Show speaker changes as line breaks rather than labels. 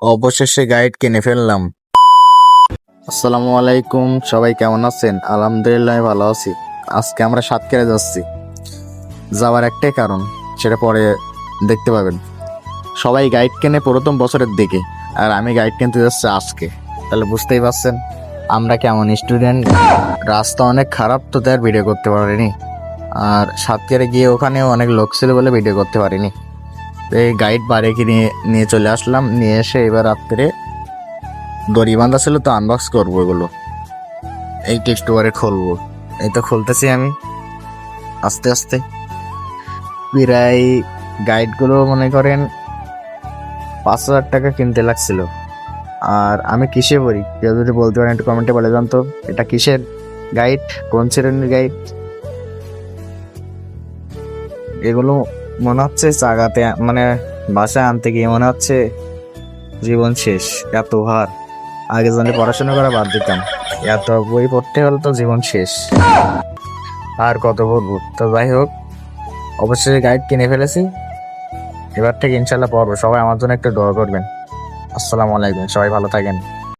অবশেষে গাইড কিনে ফেললাম। আসসালামু আলাইকুম, সবাই কেমন আছেন? আলহামদুলিল্লাহ আমি ভালো আছি। আজকে আমরা সাতক্ষীরা যাচ্ছি। যাওয়ার একটাই কারণ, সেটা পরে দেখতে পাবেন। সবাই গাইড কেনে প্রথম বছরের দিকে, আর আমি গাইড কিনতে যাচ্ছি আজকে। তাহলে বুঝতেই পারছেন আমরা কেমন স্টুডেন্ট। রাস্তা অনেক খারাপ, তো তার ভিডিও করতে পারিনি। আর সাতক্ষীরা গিয়ে ওখানেও অনেক লোক ছিল বলে ভিডিও করতে পারিনি। তো এই গাইড বাড়ি কিনে নিয়ে চলে আসলাম। নিয়ে এসে এবার রাত্রে দড়ি বাঁধা ছিল, তো আনবক্স করবো এগুলো। এই টেক্সট ওয়ারে খুলবো। এই তো খুলতেছি আমি আস্তে আস্তে। প্রায় গাইডগুলো মনে করেন 5,000 টাকা কিনতে লাগছিল। আর আমি কিসে পড়ি, কেউ যদি বলতে পারেন একটু কমেন্টে বলে যান তো, এটা কিসের গাইড, কোন শ্রেণীর গাইড? এগুলো মনে হচ্ছে চাগাতে, মানে বাসায় আনতে গিয়ে মনে হচ্ছে জীবন শেষ। এত ভার, আগে জানলে পড়াশোনা করা বাদ দিতাম। এত বই পড়তে হলে তো জীবন শেষ। আর কত পড়বো? তো যাই হোক, অবশ্যই গাইড কিনে ফেলেছি। এবার থেকে ইনশাল্লাহ পড়বো। সবাই আমার জন্য একটু দোয়া করবেন। আসসালামু আলাইকুম, সবাই ভালো থাকেন।